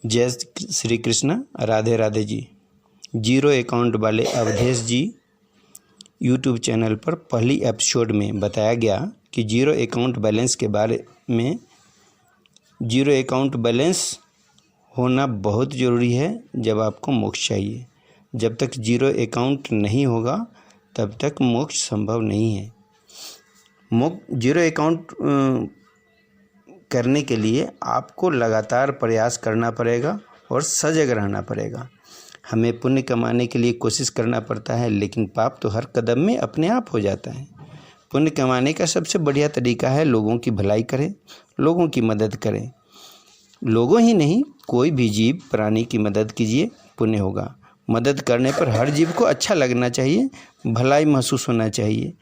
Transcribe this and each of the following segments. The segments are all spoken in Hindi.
जय श्री कृष्ण, राधे राधे जी। जीरो अकाउंट वाले अवधेश जी यूट्यूब चैनल पर पहली एपिसोड में बताया गया कि जीरो अकाउंट बैलेंस के बारे में। जीरो अकाउंट बैलेंस होना बहुत ज़रूरी है जब आपको मोक्ष चाहिए। जब तक जीरो अकाउंट नहीं होगा तब तक मोक्ष संभव नहीं है। जीरो अकाउंट करने के लिए आपको लगातार प्रयास करना पड़ेगा और सजग रहना पड़ेगा। हमें पुण्य कमाने के लिए कोशिश करना पड़ता है, लेकिन पाप तो हर कदम में अपने आप हो जाता है। पुण्य कमाने का सबसे बढ़िया तरीका है लोगों की भलाई करें, लोगों की मदद करें। लोगों ही नहीं, कोई भी जीव प्राणी की मदद कीजिए, पुण्य होगा। मदद करने पर हर जीव को अच्छा लगना चाहिए, भलाई महसूस होना चाहिए।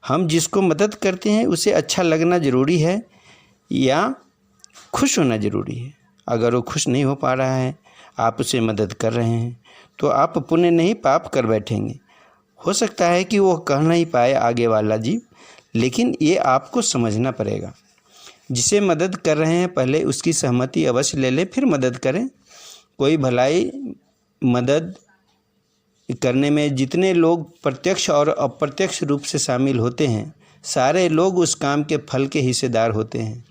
हम जिसको मदद करते हैं उसे अच्छा लगना ज़रूरी है या खुश होना ज़रूरी है। अगर वो खुश नहीं हो पा रहा है, आप उसे मदद कर रहे हैं, तो आप पुण्य नहीं पाप कर बैठेंगे। हो सकता है कि वो कह नहीं पाए आगे वाला जीव, लेकिन ये आपको समझना पड़ेगा। जिसे मदद कर रहे हैं पहले उसकी सहमति अवश्य ले लें, फिर मदद करें। कोई भलाई मदद करने में जितने लोग प्रत्यक्ष और अप्रत्यक्ष रूप से शामिल होते हैं, सारे लोग उस काम के फल के हिस्सेदार होते हैं।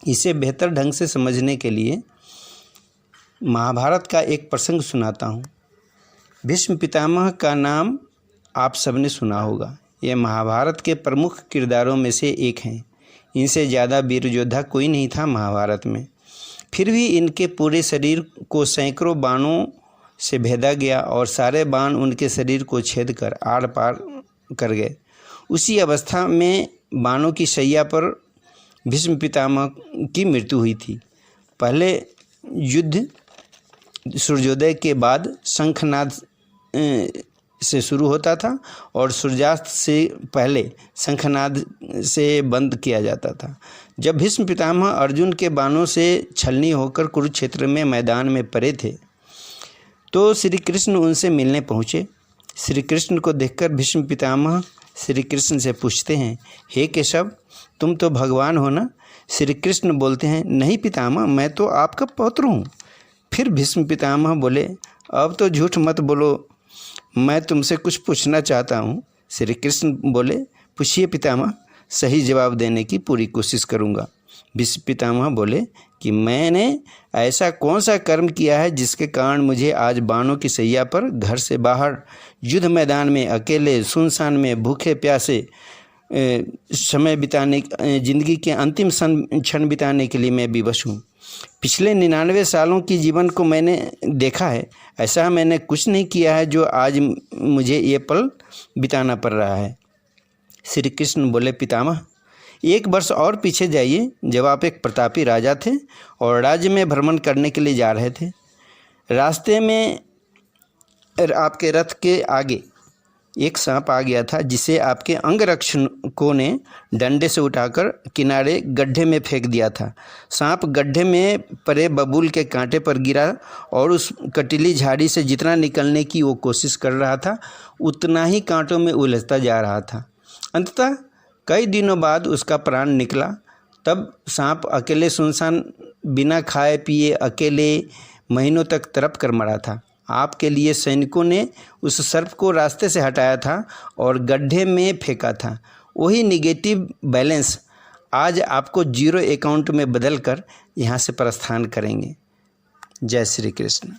इसे बेहतर ढंग से समझने के लिए महाभारत का एक प्रसंग सुनाता हूँ। भीष्म पितामह का नाम आप सबने सुना होगा। ये महाभारत के प्रमुख किरदारों में से एक हैं। इनसे ज़्यादा वीर योद्धा कोई नहीं था महाभारत में। फिर भी इनके पूरे शरीर को सैकड़ों बाणों से भेदा गया और सारे बाण उनके शरीर को छेद कर आर पार कर गए। उसी अवस्था में बाणों की शैया पर भीष्म पितामह की मृत्यु हुई थी। पहले युद्ध सूर्योदय के बाद शंखनाद से शुरू होता था और सूर्यास्त से पहले शंखनाद से बंद किया जाता था। जब भीष्म पितामह अर्जुन के बाणों से छलनी होकर कुरुक्षेत्र में मैदान में पड़े थे, तो श्री कृष्ण उनसे मिलने पहुँचे। श्री कृष्ण को देखकर भीष्म पितामह श्री कृष्ण से पूछते हैं, हे केशव, तुम तो भगवान हो ना? श्री कृष्ण बोलते हैं, नहीं पितामह, मैं तो आपका पौत्र हूँ। फिर भीष्म पितामह बोले, अब तो झूठ मत बोलो, मैं तुमसे कुछ पूछना चाहता हूँ। श्री कृष्ण बोले, पूछिए पितामह, सही जवाब देने की पूरी कोशिश करूँगा। भीष्म पितामह बोले कि मैंने ऐसा कौन सा कर्म किया है जिसके कारण मुझे आज बाणों की सैया पर, घर से बाहर, युद्ध मैदान में, अकेले सुनसान में, भूखे प्यासे समय बिताने, जिंदगी के अंतिम क्षण बिताने के लिए मैं विवश हूँ। पिछले 99 सालों की जीवन को मैंने देखा है। ऐसा मैंने कुछ नहीं किया है जो आज मुझे ये पल बिताना पड़ रहा है। श्री कृष्ण बोले, पितामह, 1 वर्ष और पीछे जाइए, जब आप एक प्रतापी राजा थे और राज्य में भ्रमण करने के लिए जा रहे थे। रास्ते में आपके रथ के आगे एक सांप आ गया था, जिसे आपके अंगरक्षकों ने डंडे से उठाकर किनारे गड्ढे में फेंक दिया था। सांप गड्ढे में पड़े बबूल के कांटे पर गिरा और उस कटीली झाड़ी से जितना निकलने की वो कोशिश कर रहा था, उतना ही कांटों में उलझता जा रहा था। अंततः कई दिनों बाद उसका प्राण निकला। तब सांप अकेले सुनसान, बिना खाए पिए, अकेले महीनों तक तड़प कर मरा था। आपके लिए सैनिकों ने उस सर्प को रास्ते से हटाया था और गड्ढे में फेंका था। वही निगेटिव बैलेंस आज आपको जीरो अकाउंट में बदल कर यहाँ से प्रस्थान करेंगे। जय श्री कृष्ण।